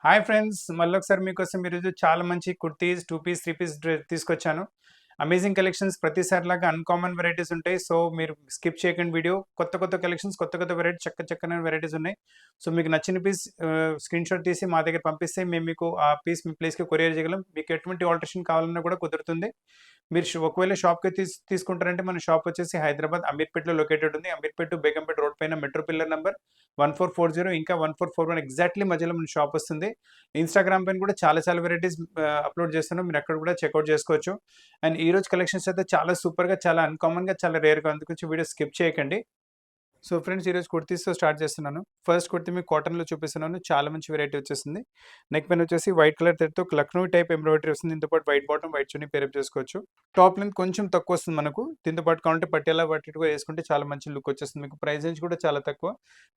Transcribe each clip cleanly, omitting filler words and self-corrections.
Hi friends! మళ్ళొకసారి మీకోసం ఈరోజు చాలా మంచి కుర్తీస్, 2 పీస్, 3 పీస్ తీసుకొచ్చాను. అమేజింగ్ కలెక్షన్స్ ప్రతిసారిలాగా అన్‌కామన్ వెరైటీస్ ఉంటాయి. సో, మీరు స్కిప్ చేయకండి వీడియో. కొత్త కొత్త కలెక్షన్స్, కొత్త కొత్త వెరైటీస్ చక్కని వెరైటీస్ ఉన్నాయి. సో, మీకు నచ్చిన పీస్ స్క్రీన్‌షాట్ తీసి మా దగ్గర పంపిస్తే మేము మీకు ఆ పీస్ మీ ప్లేస్‌కి కొరియర్ చేయగలం. మీకు ఎటువంటి ఆల్టరేషన్ కావాలన్నా కూడా కుదురుతుంది. మీరు ఒకవేళ షాప్‌కి తీసుకుంటారంటే మన షాప్ వచ్చేసి హైదరాబాద్ అమీర్పేట్‌లో లొకేటెడ్ ఉంది. అమీర్పేట్ టు బేగంపేట్ రోడ్ పైన మెట్రో పిల్లర్ నంబర్ 1440 ఇంకా 1441 ఎగ్జాక్ట్‌లీ మధ్యలో మన షాప్ వస్తుంది. ఇన్‌స్టాగ్రామ్ పైన కూడా చాలా వెరైటీస్ అప్‌లోడ్ చేస్తున్నాం. మీరు అక్కడ కూడా చెక్‌ఔట్ చేసుకోవచ్చు. అండ్ ఈరోజు కలెక్షన్స్ అయితే చాలా సూపర్‌గా, చాలా అన్‌కామన్‌గా, చాలా రేర్‌గా అందుగురించి వీడియో స్కిప్ చేయకండి. సో ఫ్రెండ్స్ ఈరోజు కుర్తీస్‌తో స్టార్ట్ చేస్తున్నాను. ఫస్ట్ కుర్తీ మీకు కాటన్‌లో చూపిస్తున్నాను. చాలా మంచి వెరైటీ వచ్చేసింది. నెక్ పైన వచ్చేసి వైట్ కలర్ థ్రెడ్‌తో లక్నో టైప్ ఎంబ్రాయిడరీ వస్తుంది. దీంతో పాటు వైట్ బాటమ్, వైట్ చున్నీ పేరప్ చేసుకోవచ్చు. టాప్ లెంత్ కొంచెం తక్కువ వస్తుంది మనకు. దీంతో పాటు కావాలంటే పటియాలా పట్టిగా వేసుకుంటే చాలా మంచి లుక్ వచ్చేస్తుంది. మీకు ప్రైస్ రేంజ్ కూడా చాలా తక్కువ.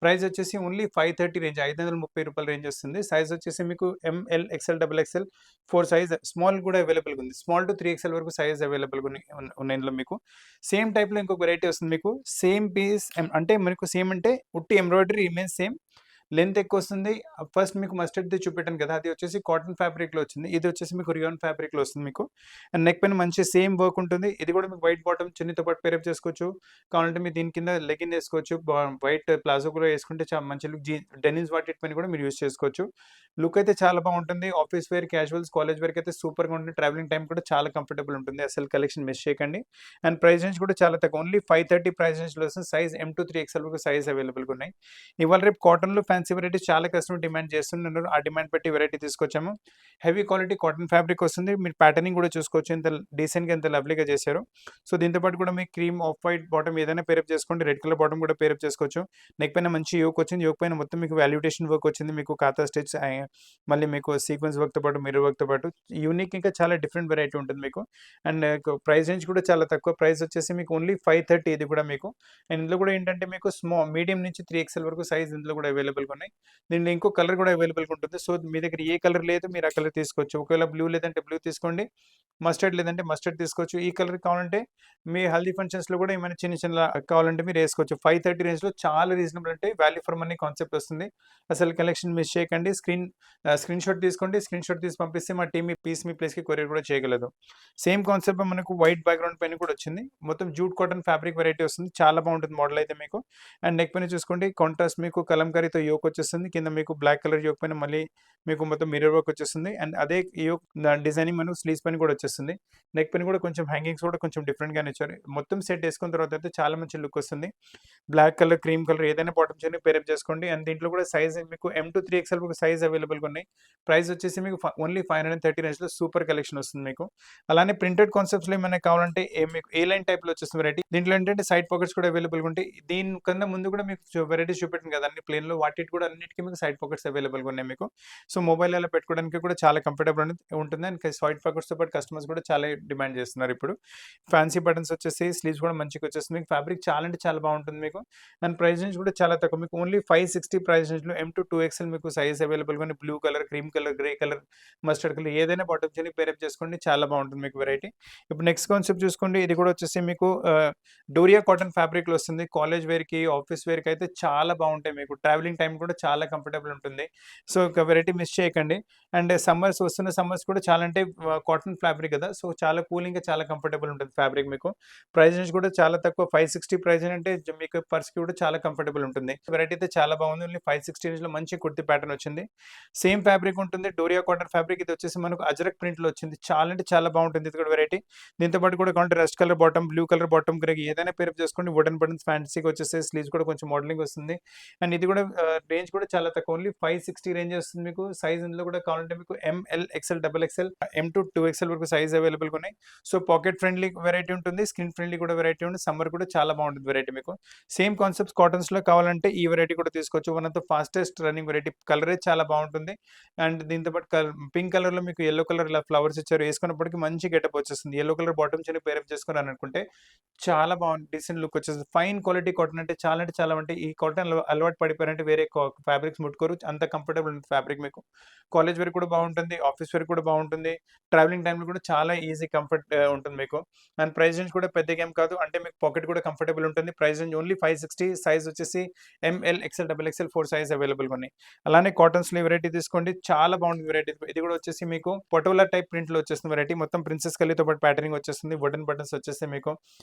ప్రైస్ వచ్చేసి ఓన్లీ 530 రేంజ్, రూ. 530 రేంజ్ వస్తుంది. సైజ్ వచ్చేసి మీకు ML, XL, double XL 4 size small కూడా అవైలబుల్‌గా ఉంది. స్మాల్ టు 3 ఎక్స్ఎల్ వరకు సైజ్ అవైలబుల్‌గా ఉన్నాయి ఇందులో మీకు. సేమ్ టైప్‌లో ఇంకొక వెరైటీ వస్తుంది మీకు. సేమ్ పీస్ అంటే మనకు సేమ్ అంటే ఉట్టి ఎంబ్రాయిడరీ ఇమేజ్ సేమ్. లెంత్ ఎక్కువొస్తుంది. ఫస్ట్ మీకు మస్టర్డ్‌ది చూపెట్టాను కదా! అది వచ్చేసి కాటన్ ఫ్యాబ్రిక్‌లో వచ్చింది. ఇది వచ్చేసి మీకు రియాన్ ఫ్యాబ్రిక్‌లో వస్తుంది మీకు. అండ్ నెక్ పైన మంచి సేమ్ వర్క్ ఉంటుంది. ఇది కూడా మీకు వైట్ బాటమ్ చున్నీతో పాటు పేరప్ చేసుకోవచ్చు. కావాలంటే మీరు దీని కింద లెగిన్ ఏసుకోవచ్చు. వైట్ ప్లాజో కూడా ఏసుకుంటే చాలా మంచి లుక్. డెనిమ్స్ వాటి పైన కూడా మీరు యూజ్ చేసుకోవచ్చు. లుక్ అయితే చాలా బాగుంటుంది. ఆఫీస్ వేర్, క్యాజువల్స్, కాలేజ్ వేర్‌కి అయితే సూపర్‌గా ఉంటుంది. ట్రావెలింగ్ టైమ్ కూడా చాలా కంఫర్టబుల్ ఉంటుంది. అసలు కలెక్షన్ మిస్ చేయకండి. అండ్ ప్రైస్ రేంజ్ కూడా చాలా తక్కువ. ఓన్లీ 530 ప్రైస్ రేంజ్‌లో వస్తుంది. సైజ్ M-3 ఎక్స్ఎల్ వరకు సైజ్ అవైలబుల్‌గా ఉన్నాయి. ఇవాళ రేపు కాటన్‌లో ఫ్యాన్సీ వెరైటీస్ చాలా కస్టమర్ డిమాండ్ చేస్తున్నారు. ఆ డిమాండ్ బట్టి వెరైటీ తీసుకొచ్చాము. హెవీ క్వాలిటీ కాటన్ ఫ్యాబ్రిక్ వస్తుంది. మీరు ప్యాటర్నింగ్ కూడా చూసుకోవచ్చు. ఎంత డీసెంట్‌గా, ఎంత లవ్లీగా చేశారు. సో, దీంతో పాటు కూడా మీకు క్రీమ్, ఆఫ్ వైట్ బాటమ్ ఏదైనా పేరప్ చేసుకోండి. రెడ్ కలర్ బాటమ్ కూడా పేరప్ చేసుకోవచ్చు. నెక్ పైన మంచి యోక్ వచ్చింది. యోక్ పైన మొత్తం మీకు వాల్యుటేషన్ వర్క్ వచ్చింది. మీకు కాతా స్టిచ్ మళ్ళీ మీకు సీక్వెన్స్ వర్క్‌తో పాటు, మిర్రర్ వర్క్‌తో పాటు యూనిక్ ఇంకా చాలా డిఫరెంట్ వెరైటీ ఉంటుంది మీకు. అండ్ ప్రైస్ రేంజ్ కూడా చాలా తక్కువ. ప్రైస్ వచ్చేసి మీకు ఓన్లీ 530 ఇది కూడా మీకు. అండ్ ఇందులో కూడా ఏంటంటే మీకు మీడియం నుంచి 3 ఎక్స్ఎల్ వరకు సైజ్ ఇందులో కూడా అవైలబుల్‌గా ఉన్నాయి. దీంట్లో ఇంకో కలర్ కూడా అవైలబుల్‌గా ఉంటుంది. సో, మీ దగ్గర ఏ కలర్ లేదు మీరు ఆ కలర్ తీసుకోవచ్చు. ఒకవేళ బ్లూ లేదంటే బ్లూ తీసుకోండి. మస్టర్డ్ లేదంటే మస్టర్డ్ తీసుకోవచ్చు. ఈ కలర్ కావాలంటే మీ హల్దీ ఫంక్షన్స్‌లో కూడా ఏమైనా చిన్న కావాలంటే మీరు ఏసుకోవచ్చు. 530 రేంజ్‌లో చాలా రీజనబుల్ అంటే వాల్యూ ఫర్ మనీ కాన్సెప్ట్ వస్తుంది. అసలు కలెక్షన్ మిస్ చేయకండి. స్క్రీన్‌షాట్ తీసుకోండి. స్క్రీన్‌షాట్ తీసి పంపిస్తే మా టీమ్ మీ ప్లేస్‌కి కొరియర్ కూడా చేయగలదు. సేమ్ కాన్సెప్ట్ మనకు వైట్ బ్యాక్‌గ్రౌండ్ పైన కూడా వచ్చింది. మొత్తం జూట్ కాటన్ ఫ్యాబ్రిక్ వెరైటీ వస్తుంది. చాలా బాగుంటుంది మోడల్ అయితే మీకు. అండ్ నెక్ పైన చూసుకోండి కాంట్రాస్ట్ మీకు కలంకారీతో యోక్ వచ్చేస్తుంది. కింద మీకు బ్లాక్ కలర్ యోక్ పైన మళ్ళీ మీకు మొత్తం మిర్రర్ వర్క్ వచ్చేస్తుంది. అండ్ అదే యోక్ డిజైనింగ్ మనకు స్లీవ్స్ పైన కూడా వచ్చేస్తుంది. నెక్ పైన కూడా కొంచెం హ్యాంగింగ్స్ కూడా కొంచెం డిఫరెంట్‌గానే ఇచ్చారు. మొత్తం సెట్ ఏసుకున్న తర్వాత అయితే చాలా మంచి లుక్ వస్తుంది. బ్లాక్ కలర్, క్రీమ్ కలర్ ఏదైనా బాటమ్ చైన్ పేరప్ చేసుకోండి. అండ్ దీంట్లో కూడా సైజ్ మీకు M-3 ఎక్స్ఎల్ వరకు సైజ్ అవైలబుల్‌గా ఉన్నాయి. ప్రైస్ వచ్చేసి మీకు ఓన్లీ 530 రేంజ్‌లో సూపర్ కలెక్షన్ వస్తుంది మీకు. అలానే ప్రింటెడ్ కాన్సెప్ట్స్‌లో ఏమైనా కావాలంటే మీకు ఏ లైన్ టైప్‌లో వచ్చేస్తుంది వెరైటీ. దీంట్లో ఏంటంటే సైడ్ పాకెట్స్ కూడా అవైలబుల్‌గా ఉంటాయి. దీనికన్నా ముందు కూడా మీకు వెరైటీస్ చూపెట్టాను కదా! అన్ని ప్లెయిన్‌లో వాటికి కూడా అన్నిటికి మీకు సైడ్ పాకెట్స్ అవైలబుల్‌గా ఉన్నాయి మీకు. సో, మొబైల్ అలా పెట్టుకోవడానికి కూడా చాలా కంఫర్టబుల్ ఉంటుంది. అండ్ సైడ్ పాకెట్స్‌తో పాటు కస్టమర్స్ కూడా చాలా డిమాండ్ చేస్తున్నారు ఇప్పుడు. ఫ్యాన్సీ బటన్స్ వచ్చేసి స్లీవ్స్ కూడా మంచిగా వచ్చేస్తుంది. మీకు ఫ్యాబ్రిక్ చాలా అంటే చాలా బాగుంటుంది మీకు. అండ్ ప్రైస్ రేంజ్ కూడా చాలా తక్కువ. మీకు ఓన్లీ 560 ప్రైస్ రేంజ్‌లో M-2 ఎక్స్ఎల్ మీకు సైజ్ అవైలబుల్‌గా ఉంది. Blue colour, cream colour, grey colour, mustard colour ఏదైనా బాటమ్ చైన్ పేరప్ చేసుకోండి. చాలా బాగుంటుంది మీకు వెరైటీ. ఇప్పుడు నెక్స్ట్ కాన్సెప్ట్ చూసుకోండి. ఇది కూడా వచ్చేసి మీకు డోరియా కాటన్ ఫ్యాబ్రిక్‌లో వస్తుంది. కాలేజ్ వేర్‌కి, ఆఫీస్ వేర్‌కి అయితే చాలా బాగుంటాయి మీకు. ట్రావెలింగ్ టైమ్ కూడా చాలా కంఫర్టబుల్ ఉంటుంది. సో, ఒక వెరైటీ మిస్ చేయకండి. అండ్ వస్తున్న సమ్మర్స్ కూడా చాలా అంటే కాటన్ ఫ్యాబ్రిక్ కదా! సో, చాలా కూలింగ్‌గా చాలా కంఫర్టబుల్ ఉంటుంది ఫ్యాబ్రిక్ మీకు. ప్రైస్ రేంజ్ కూడా చాలా తక్కువ. 560 ప్రైస్ అంటే మీకు పర్స్‌కి కూడా చాలా కంఫర్టబుల్ ఉంటుంది. వెరైటీ అయితే చాలా బాగుంది. ఓన్లీ 560 రేంజ్‌లో మంచి కుర్తీ ప్యాటర్న్ వచ్చింది. సేమ్ ఫ్యాబ్రిక్ ఉంటుంది. డోరియా కాటన్ ఫ్యాబ్రిక్ ఇది వచ్చేసి మనకు అజ్రక్ ప్రింట్‌లో వచ్చింది. చాలా అంటే చాలా బాగుంటుంది ఇది కూడా వెరైటీ. దీంతో పాటు కూడా కావాలంటే rust colour bottom, blue colour bottom, grey ఏదైనా పేరప్ చేసుకోండి. వుడెన్ బటన్స్ ఫ్యాన్సీగా వచ్చేస్తాయి. స్లీవ్స్ కూడా కొంచెం మోడలింగ్ వస్తుంది. అండ్ ఇది కూడా రేంజ్ కూడా చాలా తక్కువ. ఓన్లీ 560 రేంజ్ వస్తుంది మీకు. సైజ్ ఇందులో కూడా కావాలంటే మీకు ML, XL, double XL, M-2 XL వరకు సైజ్ అవైలబుల్‌గా ఉన్నాయి. సో, పాకెట్ ఫ్రెండ్లీ వెరైటీ ఉంటుంది. స్కిన్ ఫ్రెండ్లీ కూడా వెరైటీ ఉంటుంది. సమ్మర్ కూడా చాలా బాగుంటుంది వెరైటీ మీకు. సేమ్ కాన్సెప్ట్స్ కాటన్స్‌లో కావాలంటే ఈ వెరైటీ కూడా తీసుకోవచ్చు. One of the fastest running variety. కలరే చాలా బాగుంటుంది. అండ్ దీంతో పాటు పింక్ కలర్‌లో మీకు యెల్లో కలర్ ఇలా ఫ్లవర్స్ ఇచ్చారు. ఏసుకున్నప్పటికి మంచి గెటప్ వచ్చేస్తుంది. Yellow colour bottom chain pair up చేసుకున్నారనుకుంటే చాలా బాగుంది. డీసెంట్ లుక్ వచ్చేస్తుంది. ఫైన్ క్వాలిటీ కాటన్ అంటే చాలా ఈ కాటన్ అలవాటు పడిపోయారంటే వేరే ఫ్యాబ్రిక్స్ ముట్టుకోరు. అంత కంఫర్టబుల్ ఉంటుంది ఫ్యాబ్రిక్ మీకు. కాలేజ్ వేర్ కూడా బాగుంటుంది, ఆఫీస్ వేర్ కూడా బాగుంటుంది, ట్రావెలింగ్ టైంలో కూడా చాలా ఈజీ కంఫర్ట్ ఉంటుంది మీకు. అండ్ ప్రైస్ రేంజ్ కూడా పెద్దగా ఏం కాదు, అంటే మీకు పాకెట్ కూడా కంఫర్టబుల్ ఉంటుంది. ప్రైస్ రేంజ్ ఓన్లీ 560, సైజ్ వచ్చేసి ML, XL, double XL 4 size అవైలబుల్గా ఉన్నాయి. అలానే కాటన్స్లో వెరైటీ తీసుకోండి, చాలా బాగుంది వెరైటీ. ఇది కూడా వచ్చేసి మీకు పటోలా టైప్ ప్రింట్లో వచ్చేస్తుంది వెరైటీ. మొత్తం ప్రిన్సెస్ కలీతో పాటు ప్యాటర్నింగ్ వచ్చేస్తుంది, వుడెన్ బటన్స్ వచ్చేస్తాయి మీకు.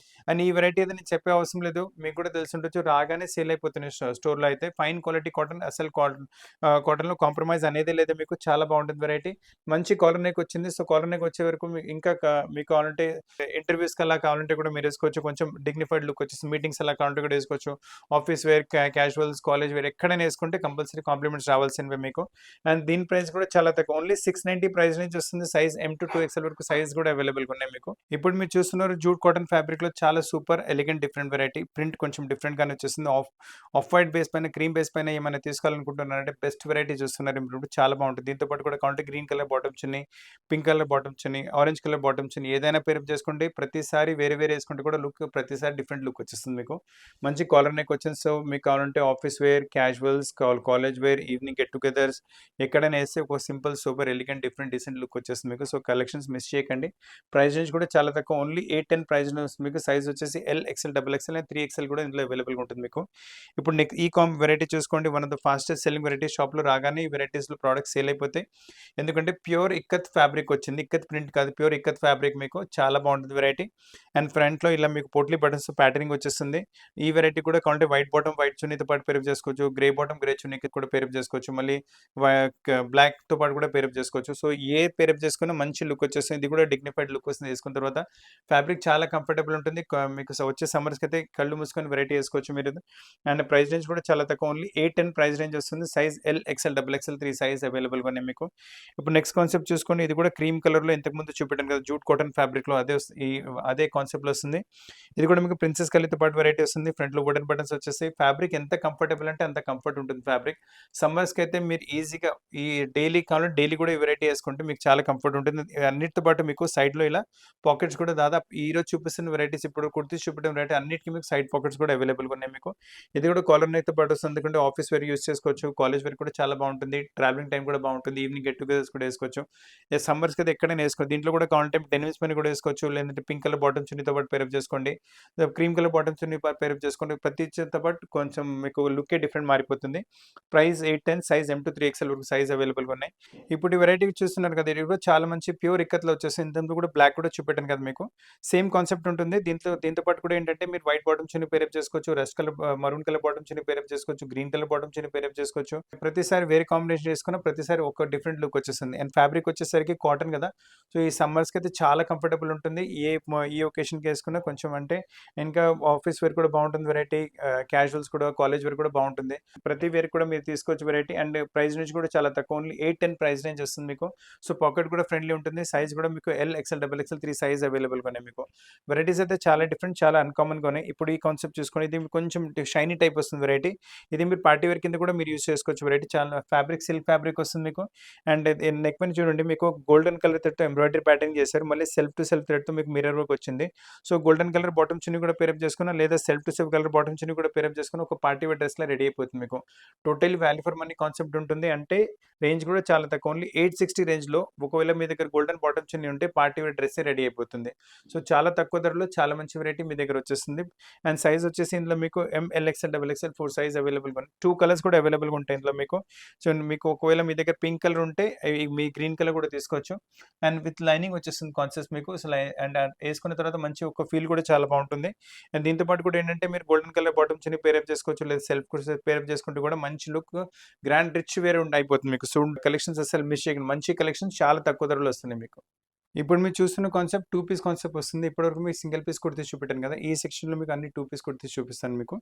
అండ్ ఈ వెరైటీ అయితే నేను చెప్పే అవసరం లేదు, మీకు కూడా తెలిసి ఉండొచ్చు, రాగానే సేల్ అయిపోతున్నాయి స్టోర్లో అయితే. ఫైన్ క్వాలిటీ కాటన్, అసలు కాటన్లో కాంప్రమైజ్ అనేది లేదు మీకు. చాలా బాగుంటుంది వెరైటీ. మంచి కాలర్ నెక్ వచ్చింది. సో కాలర్ నెక్ వచ్చే వరకు ఇంకా మీకు కావాలంటే ఇంటర్వ్యూస్కి అలా కావాలంటే కూడా మీరు వేసుకోవచ్చు. కొంచెం డిగ్నిఫైడ్ లుక్ వచ్చేసి మీటింగ్స్ అలా కావాలంటే కూడా వేసుకోవచ్చు. Office wear, casuals, college wear ఎక్కడైనా వేసుకుంటే కంపల్సరీ కాంప్లిమెంట్స్ రావాల్సినవి మీకు. అండ్ దీని ప్రైస్ కూడా చాలా తక్కువ, ఓన్లీ 690 ప్రైస్ నుంచి వస్తుంది. సైజ్ M to 2XL వరకు సైజ్ కూడా అవైలబుల్గా ఉన్నాయి మీకు. ఇప్పుడు మీరు చూస్తున్నారు జూట్ కాటన్ ఫ్యాబ్రిక్లో చాలా super elegant different variety. Print కొంచెం డిఫరెంట్గానే వచ్చేస్తుంది. ఆఫ్ వైట్ బేస్ పైన, క్రీమ్ బేస్ పైన ఏమైనా తీసుకోవాలనుకుంటున్నారంటే బెస్ట్ వెరైటీ చూస్తున్నారు ఇప్పుడు. చాలా బాగుంటుంది. దీంతో పాటు కూడా కావాలంటే గ్రీన్ కలర్ బాటమ్ చున్నీ, పింక్ కలర్ బాటమ్ చున్నీ, ఆరెంజ్ కలర్ బాటమ్ చున్నీ ఏదైనా పేరప్ చేసుకోండి. ప్రతిసారి వేరే వేరే వేసుకుంటే కూడా లుక్ ప్రతిసారి డిఫరెంట్ లుక్ వచ్చేస్తుంది మీకు. మంచి కాలర్ నెక్ వచ్చింది. సో మీకు కావాలంటే office wear, casuals, college wear, evening get togethers ఎక్కడైనా వేస్తే ఒక simple super elegant different decent look వచ్చేస్తుంది మీకు. సో కలెక్షన్స్ మిస్ చేయకండి. ప్రైస్ రేంజ్ కూడా చాలా తక్కువ, ఓన్లీ 810 ప్రైస్ వస్తుంది మీకు. సైజ్ వచ్చేసి L, XL, double XL and 3XL కూడా ఇందులో అవైలబుల్గా ఉంటుంది మీకు. ఇప్పుడు నెక్స్ట్ ఈ వెరైటీ చూసుకోండి. One of the fastest selling variety. షాప్లో రాగానే ఈ వెరైటీస్లో ప్రోడక్ట్స్ సేల్ అయిపోతాయి. ఎందుకంటే ప్యూర్ ఇక్కత్ ఫ్యాబ్రిక్ వచ్చింది, ఇక్కత్ ప్రింట్ కాదు, ప్యూర్ ఇక్కత్ ఫ్యాబ్రిక్ మీకు. చాలా బాగుంటుంది వెరైటీ. అండ్ ఫ్రంట్లో ఇలా మీకు పోట్లీ బటన్స్ ప్యాటర్నింగ్ వచ్చేస్తుంది. ఈ వెరైటీ కూడా కావాలంటే వైట్ బాటమ్, వైట్ చున్నీతో పాటు పేరప్ చేసుకోవచ్చు. గ్రే బాటమ్, గ్రే చున్నీకి కూడా పేరప్ చేసుకోవచ్చు. మళ్ళీ బ్లాక్తో పాటు కూడా పేరప్ చేసుకోవచ్చు. సో ఏ పేరప్ చేసుకున్నా మంచి లుక్ వచ్చేస్తుంది. ఇది కూడా డిగ్నిఫైడ్ లుక్ వస్తుంది వేసుకున్న తర్వాత. ఫ్యాబ్రిక్ చాలా కంఫర్టబుల్ ఉంటుంది మీకు. వచ్చే సమ్మర్స్కి అయితే కళ్ళు మూసుకొని వెరైటీ వేసుకోవచ్చు మీరు. అండ్ ప్రైస్ రేంజ్ కూడా చాలా తక్కువ, ఓన్లీ 810 ప్రైస్ రేంజ్ వస్తుంది. Size L, XL, double XL 3 size అవైలబుల్గా ఉన్నాయి మీకు. ఇప్పుడు నెక్స్ట్ కాన్సెప్ట్ చూసుకోండి. ఇది కూడా క్రీమ్ కలర్లో ఇంతకుముందు చూపెట్టాను కదా జూట్ కాటన్ ఫ్యాబ్రిక్లో, అదే కాన్సెప్ట్లో వస్తుంది. ఇది కూడా మీకు ప్రిన్సెస్ కలీతో పాటు వెరైటీ వస్తుంది. ఫ్రంట్లో వుడెన్ బటన్స్ వచ్చేసి. ఫ్యాబ్రిక్ ఎంత కంఫర్టబుల్ అంటే అంత కంఫర్ట్ ఉంటుంది ఫ్యాబ్రిక్. సమ్మర్స్కి అయితే మీరు ఈజీగా ఈ డైలీ కావాలంటే డైలీ కూడా ఈ వెరైటీ వేసుకుంటే మీకు చాలా కంఫర్ట్ ఉంటుంది. అన్నిటితో పాటు మీకు సైడ్లో ఇలా పాకెట్స్ కూడా దాదాపు ఈరోజు చూపిస్తున్న వెరైటీస్, ఇప్పుడు కుర్తీస్ చూపించిన వెరైటీ అన్నిటికీ మీకు సైడ్ పాకెట్స్ కూడా అవైలబుల్గా ఉన్నాయి మీకు. ఇది కూడా కాలర్ నెక్తో పాటు వస్తుంది. ఎందుకంటే ఆఫీస్ వేర్ యూస్ చేసుకోవచ్చు, కాలేజ్ వేర్ కూడా చాలా బాగుంటుంది, ట్రావెలింగ్ టైం కూడా బాగుంటుంది, ఈవినింగ్ గెట్ టుగెదర్స్ కూడా వేసుకోవచ్చు. సమ్మర్స్కి అయితే ఎక్కడైనా వేసుకోవచ్చు. దీంట్లో కూడా కావాలంటే డెనిమ్స్ పైన కూడా వేసుకోవచ్చు. లేదంటే పింక్ కలర్ బాటమ్ చున్నీతో పాటు పేరప్ చేసుకోండి, cream colour bottom chunni pair up చేసుకోండి. ప్రతి తో పాటు కొంచెం మీకు లుక్కే డిఫరెంట్ మారిపోతుంది. Price 810, size M to 3XL వరకు సైజ్ అవైలబుల్గా ఉన్నాయి. ఇప్పుడు ఈ వెరైటీ చూస్తున్నారు కదా, ఇది కూడా చాలా మంచి ప్యూర్ ఇక్కత్లో వచ్చేసి. ఇంతకు కూడా బ్లాక్ కూడా చూపెట్టాను కదా మీకు. సేమ్ కాన్సెప్ట్ ఉంటుంది. దీంతో పాటు కూడా ఏంటంటే మీరు వైట్ బాటమ్ చున్నీ పేరప్ చేసుకోవచ్చు, rest colour maroon colour bottom chunni pair up చేసుకోవచ్చు, green colour bottom chunni pair up చేసుకోవచ్చు. ప్రతిసారి వేరే కాంబినేషన్ చేసుకున్న ప్రతిసారి ఒక డిఫరెంట్ లుక్ వచ్చేస్తుంది. అండ్ ఫ్యాబ్రిక్ వచ్చేసరికి కాటన్ కదా, సో ఈ సమ్మర్స్కి అయితే చాలా కంఫర్టబుల్ ఉంటుంది. ఈ ఒకేషన్కి వేసుకున్న కొంచెం అంటే ఇంకా ఆఫీస్ వేర్ కూడా బాగుంటుంది వెరైటీ, క్యాజువల్స్ కూడా, కాలేజ్ వేర్ కూడా బాగుంటుంది. ప్రతి వేర్ కూడా మీరు తీసుకోవచ్చు వెరైటీ. అండ్ ప్రైస్ నుంచి కూడా చాలా తక్కువ, ఓన్లీ 810 ప్రైస్ రేంజ్ వస్తుంది మీకు. సో పాకెట్ కూడా ఫ్రెండ్లీ ఉంటుంది. సైజ్ కూడా మీకు L, XL, double XL 3 size అవైలబుల్గా ఉన్నాయి మీకు. వెరైటీస్ అయితే చాలా డిఫరెంట్, చాలా అన్కామన్గా ఉన్నాయి. ఇప్పుడు ఈ కాన్సెప్ట్ చూసుకొని ఇది కొంచెం షైనీ టైప్ వస్తుంది వెరైటీ. ఇది మీరు పార్టీ వేర్ కింద కూడా మీరు యూస్ చేసుకోవచ్చు వెరైటీ. చాలా ఫ్యాబ్రిక్ సిల్క్ ఫ్యాబ్రిక్ వస్తుంది మీకు. అండ్ నెక్ పైన చూడండి మీకు గోల్డెన్ కలర్ థ్రెడ్తో ఎంబ్రాయిడరీ ప్యాటర్న్ చేశారు. మళ్ళీ సెల్ఫ్ టు సెల్ఫ్ థ్రెడ్తో మీకు మిర్రర్ వర్క్ వచ్చింది. So golden colour bottom chunni కూడా పేరప్ చేసుకున్నా, లేదా self to self colour bottom chunni కూడా పేరప్ చేసుకుని ఒక పార్టీ వేర్ డ్రెస్లో రెడీ అయిపోతుంది మీకు. Total value for money concept ఉంటుంది. అంటే రేంజ్ కూడా చాలా తక్కువ, ఓన్లీ 860 రేంజ్లో. ఒకవేళ మీ దగ్గర గోల్డెన్ బాటమ్ చున్నీ ఉంటే పార్టీ వేర్ డ్రెస్ రెడీ అయిపోతుంది. సో చాలా తక్కువ ధరలో చాలా మంచి వెరైటీ మీ దగ్గర వచ్చేస్తుంది. అండ్ సైజ్ వచ్చేసి ఇందులో మీకు M, L, XL, double XL 4 size అవైలబుల్గా ఉంది. 2 కలర్స్ కూడా అవైలబుల్గా ఉంటాయి ఇందులో మీకు. సో మీకు ఒకవేళ మీ దగ్గర పింక్ కలర్ ఉంటే మీ గ్రీన్ కలర్ కూడా తీసుకోవచ్చు. అండ్ విత్ లైనింగ్ వచ్చేస్తుంది కాన్సెప్ట్ మీకు. అసలు అండ్ వేసుకున్న తర్వాత మంచి ఒక ఫీల్ కూడా చాలా బాగుంటుంది. అండ్ దీంతో పాటు కూడా ఏంటంటే మీరు golden colour bottom chunni pair up చేసుకోవచ్చు, లేదా సెల్ఫ్ పేరప్ చేసుకుంటే కూడా మంచి లుక్, గ్రాండ్ రిచ్ వేర్ అయిపోతుంది మీకు. సో కలెక్షన్స్ అసలు మిస్ చేయకండి. మంచి కలెక్షన్స్ చాలా తక్కువ ధరలో వస్తున్నాయి మీకు. ఇప్పుడు మీరు చూస్తున్న కాన్సెప్ట్ 2 పీస్ కాన్సెప్ట్ వస్తుంది. ఇప్పటివరకు మీకు సింగిల్ పీస్ కుర్తీస్ చూపెట్టాను కదా, ఈ సెక్షన్లో మీకు అన్ని 2 పీస్ కుర్తీస్ చూపిస్తాను మీకు.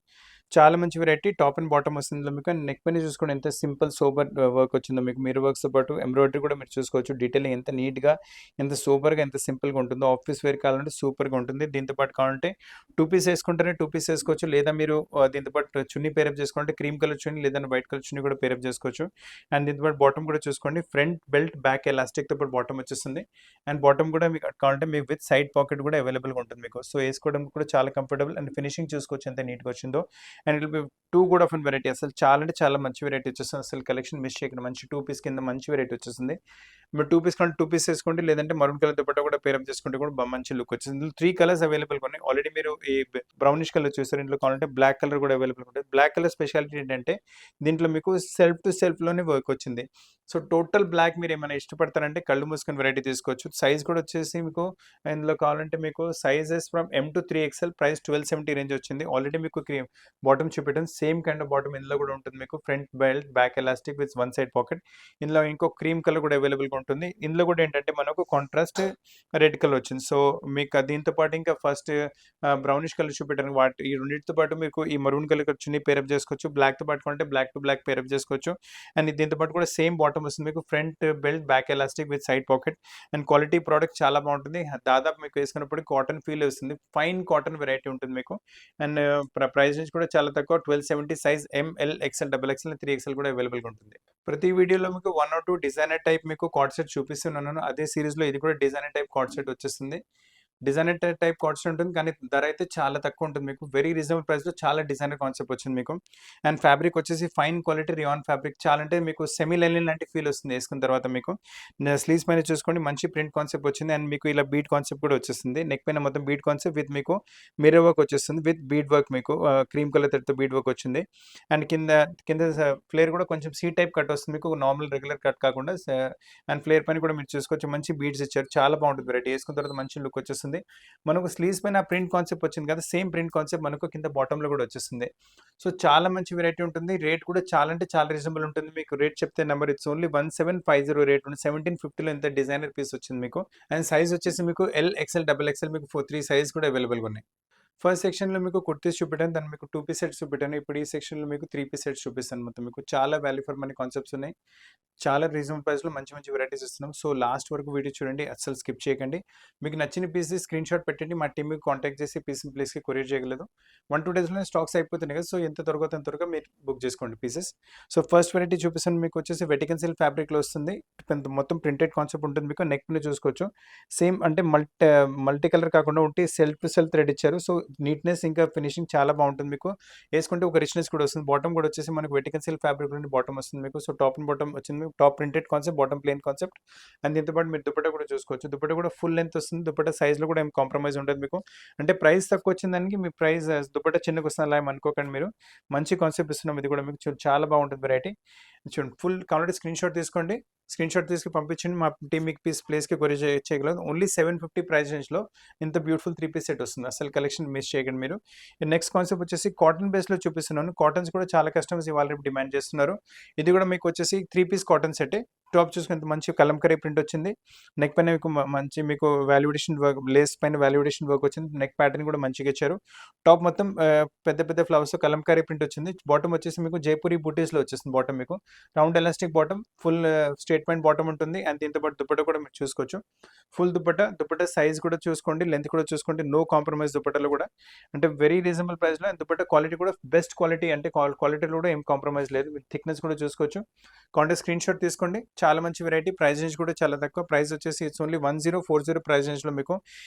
చాలా మంచి వెరైటీ, టాప్ అండ్ బాటమ్ వస్తుంది ఇందులో మీకు. అండ్ నెక్ పైన చూసుకోండి ఎంత సింపుల్ సోబర్ వర్క్ వచ్చిందో మీకు. మిర్రర్ వర్క్స్తో పాటు ఎంబ్రాయిడరీ కూడా మీరు చూసుకోవచ్చు. డీటెయిలింగ్ ఎంత నీట్గా, ఎంత సూపర్గా, ఎంత సింపుల్గా ఉంటుందో. ఆఫీస్ వేర్ కావాలంటే సూపర్గా ఉంటుంది. దీంతో పాటు కావాలంటే 2 పీస్ వేసుకుంటేనే 2 పీస్ వేసుకోవచ్చు, లేదా మీరు దీంతో పాటు చున్నీ పేరప్ చేసుకుంటే క్రీమ్ కలర్ చున్నీ లేదా వైట్ కలర్ చున్నీ కూడా పేరప్ చేసుకోవచ్చు. అండ్ దీంతో పాటు బాటమ్ కూడా చూసుకోండి. ఫ్రంట్ బెల్ట్, బ్యాక్ ఎలాస్టిక్తో పాటు బాటమ్ వచ్చేస్తుంది. అండ్ బాటమ్ కూడా మీకు కావాలంటే మీకు విత్ సైడ్ పాకెట్ కూడా అవైలబుల్గా ఉంటుంది మీకు. సో వేసుకోవడానికి కూడా చాలా కంఫర్టబుల్ అండ్ ఫినిషింగ్ చూసుకోవచ్చు ఎంత నీట్గా వచ్చిందో. And it be too good of an variety, అసలు చాలా అంటే చాలా మంచి వెరైటీ వచ్చేస్తుంది. అసలు కలెక్షన్ మిస్ చేయకుండా మంచి 2 పీస్ కింద మంచి వెరైటీ వచ్చేసింది. మీరు 2 పీస్ కంటే 2 పీస్ వేసుకోండి, లేదంటే మరూన్ కలర్ దుపట్టా కూడా పేరప్ చేసుకుంటే కూడా మంచి లుక్ వచ్చింది. ఇందులో 3 కలర్స్ అవైలబుల్గా ఉన్నాయి. ఆల్రెడీ మీరు ఈ బ్రౌనిష్ కలర్ చూసారు, ఇందులో కావాలంటే బ్లాక్ కలర్ కూడా అవైలబుల్గా ఉంటుంది. బ్లాక్ కలర్ స్పెషాలిటీ ఏంటంటే దీంట్లో మీకు సెల్ఫ్ టు సెల్ఫ్లోనే వర్క్ వచ్చింది. సో టోటల్ బ్లాక్ మీరు ఏమైనా ఇష్టపడతారంటే కళ్ళు మూసుకొని వెరైటీ తీసుకోవచ్చు. సైజ్ కూడా వచ్చేసి మీకు ఇందులో కావాలంటే మీకు sizes from M to 3XL, price 1270 range వచ్చింది. ఆల్రెడీ మీకు బాటమ్ చూపెట్టాను, సేమ్ కైండ్ ఆఫ్ బాటమ్ ఇందులో కూడా ఉంటుంది మీకు. Front belt, back elastic with one side pocket. ఇందులో ఇంకో క్రీమ్ కలర్ కూడా అవైలబుల్గా ఉంటుంది. ఇందులో కూడా ఏంటంటే మనకు కాంట్రాస్ట్ రెడ్ కలర్ వచ్చింది. సో మీకు దీంతో పాటు ఇంకా ఫస్ట్ బ్రౌనిష్ కలర్ చూపెట్టాను, వాటి ఈ రెండింటితో పాటు మీకు ఈ మరూన్ కలర్ వచ్చింది పేరప్ చేసుకోవచ్చు. బ్లాక్తో పాటు కొంటే బ్లాక్ టు బ్లాక్ పేరప్ చేసుకోవచ్చు. అండ్ దీంతో పాటు కూడా సేమ్ బాటమ్ వస్తుంది మీకు. Front belt, back elastic with side pocket. And quality product చాలా బాగుంటుంది. దాదాపు మీకు వేసుకున్నప్పుడు కాటన్ ఫీల్ వస్తుంది, ఫైన్ కాటన్ వెరైటీ ఉంటుంది మీకు. అండ్ ప్రైస్ రేంజ్ కూడా చాలా తక్కువ, 1270. Size ML, XL, XXL, 3XL కూడా అవైలబుల్గా ఉంటుంది. ప్రతి వీడియోలో మీకు 1 or 2 డిజైనర్ టైప్ మీకు కార్డ్ సెట్ చూపిస్తున్నాను. అదే సిరీస్లో ఇది కూడా డిజైనర్ టైప్ కార్డ్ సెట్ వచ్చేస్తుంది. డిజైనర్ టైప్ కార్డ్స్ ఉంటుంది, కానీ ధర అయితే చాలా తక్కువ ఉంటుంది మీకు. వెరీ రీజనబుల్ ప్రైస్లో చాలా డిజైనర్ కాన్సెప్ట్ వచ్చింది మీకు. అండ్ ఫ్యాబ్రిక్ వచ్చేసి ఫైన్ క్వాలిటీ రియాన్ ఫ్యాబ్రిక్, చాలా అంటే మీకు సెమీ లైనిన్ లాంటి ఫీల్ వస్తుంది వేసుకున్న తర్వాత మీకు. స్లీవ్స్ పైన చూసుకోండి మంచి ప్రింట్ కాన్సెప్ట్ వచ్చింది. అండ్ మీకు ఇలా బీట్ కాన్సెప్ట్ కూడా వచ్చేస్తుంది. నెక్ పైన మొత్తం బీట్ కాన్సెప్ట్ విత్ మీకు మిర్రర్ వర్క్ వచ్చేస్తుంది, విత్ బీట్ వర్క్ మీకు క్రీమ్ కలర్ తో బీట్ వర్క్ వచ్చింది. అండ్ కింద కింద ఫ్లేర్ కూడా కొంచెం సీ టైప్ కట్ వస్తుంది మీకు, నార్మల్ రెగ్యులర్ కట్ కాకుండా. అండ్ ఫ్లేర్ పైన కూడా మీరు చూసుకోవచ్చు మంచి బీడ్స్ ఇచ్చారు, చాలా బాగుంటుంది వెరైటీ. వేసుకున్న తర్వాత మంచి లుక్ వచ్చేస్తుంది. మనకు స్లీవ్స్ పైన ప్రింట్ కాన్సెప్ట్ వచ్చింది కదా, సేమ్ ప్రింట్ కాన్సెప్ట్ మనకు కింద బాటంలో కూడా వచ్చేస్తుంది. సో చాలా మంచి వెరైటీ ఉంటుంది. రేట్ కూడా చాలా అంటే చాలా రీజనబుల్ ఉంటుంది. మీకు రేట్ చెప్తే నెంబర్ ఇట్స్ ఓన్లీ 1750 రేట్ ఉంది. 1750లో ఇంత డిజైనర్ పీస్ వచ్చింది మీకు. అండ్ సైజ్ వచ్చేసి మీకు L, XL, XXL మీకు 3 సైజ్ కూడా అవైలబుల్గా ఉన్నాయి. ఫస్ట్ సెక్షన్లో మీకు కుర్తీస్ చూపెట్టాను, దాన్ని మీకు 2 పీస్ సెట్స్ చూపెట్టాను. ఇప్పుడు ఈ సెక్షన్లో మీకు 3 పీస్ సెట్స్ చూపిస్తాను. మొత్తం మీకు చాలా వాల్యూ ఫర్ మనీ కాన్సెప్ట్స్ ఉన్నాయి. చాలా రీజనబుల్ ప్రైస్లో మంచి మంచి వెరైటీస్ ఇస్తున్నాం. సో లాస్ట్ వరకు వీడియో చూడండి, అస్సలు స్కిప్ చేయకండి. మీకు నచ్చిన పీస్ స్క్రీన్ షాట్ పెట్టండి, మా టీమ్ మీకు కాంటాక్ట్ చేసి పీస్ ప్లేస్కి కొరియర్ చేయగలదు. 1-2 డేస్లో స్టాక్స్ అయిపోతున్నాయి కదా, సో ఎంత త్వరగా మీరు బుక్ చేసుకోండి పీసెస్. సో ఫస్ట్ వెరైటీ చూపిస్తాను మీకు వచ్చేసి వెటికన్ సిల్క్ ఫ్యాబ్రిక్లో వస్తుంది. మొత్తం ప్రింటెడ్ కాన్సెప్ట్ ఉంటుంది మీకు. నెక్ మీద చూసుకోవచ్చు సేమ్ అంటే మల్టీ కలర్ కాకుండా ఉంటే సెల్ఫ్ టు సెల్ఫ్ థ్రెడ్ ఇచ్చారు. సో నీట్నెస్ ఇంకా ఫినిషింగ్ చాలా బాగుంటుంది మీకు. వేసుకుంటే ఒక రిచ్నెస్ కూడా వస్తుంది. బాటమ్ కూడా వచ్చేసి మనకు వెటికన్ సిల్క్ ఫ్యాబ్రిక్ నుండి బాటమ్ వస్తుంది మీకు. సో టాప్ అండ్ బాటమ్ వచ్చింది, top printed concept, bottom plain concept. And దీంతో పాటు మీరు దుపట్టా కూడా చూసుకోవచ్చు. దుపట్టా కూడా ఫుల్ లెంత్ వస్తుంది. దుపట్టా సైజ్లో కూడా ఏం కాంప్రమైజ్ ఉంటుంది మీకు. అంటే ప్రైస్ తక్కువ వచ్చిందానికి మీ ప్రైస్ దుపట్టా చిన్నగా వస్తుంది అలా అనుకోకండి మీరు. మంచి కాన్సెప్ట్ ఇస్తున్నాం, ఇది కూడా మీకు చాలా బాగుంటుంది వెరైటీ. చూడండి ఫుల్ కావాలంటే స్క్రీన్ షాట్ తీసుకోండి, స్క్రీన్ షాట్ తీసుకుని పంపించండి, మా టీమ్ మీకు ప్లేస్కి కొరియర్ చేయగలదు. ఓన్లీ 750 ప్రైస్ రేంజ్లో ఇంత బ్యూటిఫుల్ 3 పీస్ సెట్ వస్తుంది. అసలు కలెక్షన్ మిస్ చేయకండి మీరు. నెక్స్ట్ కాన్సెప్ట్ వచ్చేసి కాటన్ బేస్లో చూపిస్తున్నాను. కాటన్స్ కూడా చాలా కస్టమర్స్ ఇవాళ రేపు డిమాండ్ చేస్తున్నారు. ఇది కూడా మీకు వచ్చేసి 3 పీస్ కాటన్ సెట్. టాప్ చూసుకుంటే మంచి కలంకరీ ప్రింట్ వచ్చింది. నెక్ పైన మీకు మంచి మీకు వాల్యుడేషన్ వర్క్, లేస్ పైన వాల్యుడేషన్ వర్క్ వచ్చింది. నెక్ ప్యాటర్న్ కూడా మంచిగా ఇచ్చారు. టాప్ మొత్తం పెద్ద పెద్ద ఫ్లవర్స్ కలంకారీ ప్రింట్ వచ్చింది. బాటమ్ వచ్చేసి మీకు జైపూరి బూటీస్లో వచ్చేసింది. బాటమ్ మీకు round elastic bottom, full straight point bottom ఉంటుంది. అండ్ దీంతో పాటు దుపట్టా కూడా మీరు చూసుకోవచ్చు. ఫుల్ దుపట్టా సైజ్ కూడా చూసుకోండి, లెంత్ కూడా చూసుకోండి. నో కాంప్రమైజ్ దుపట్టాలో కూడా, అంటే వెరీ రీజనబుల్ ప్రైస్లో. అండ్ దుపట్టా క్వాలిటీ కూడా బెస్ట్ క్వాలిటీ, అంటే క్వాలిటీలో కూడా ఏం కాంప్రమైజ్ లేదు. థిక్నెస్ కూడా చూసుకోవచ్చు. కాంటే స్క్రీన్ షాట్ తీసుకోండి. చాలా మంచి వెరైటీ. ప్రైస్ రేంజ్ కూడా చాలా తక్కువ. ప్రైస్ వచ్చేసి ఇట్స్ ఓన్లీ 1040 ప్రైస్ రేంజ్లో మీకు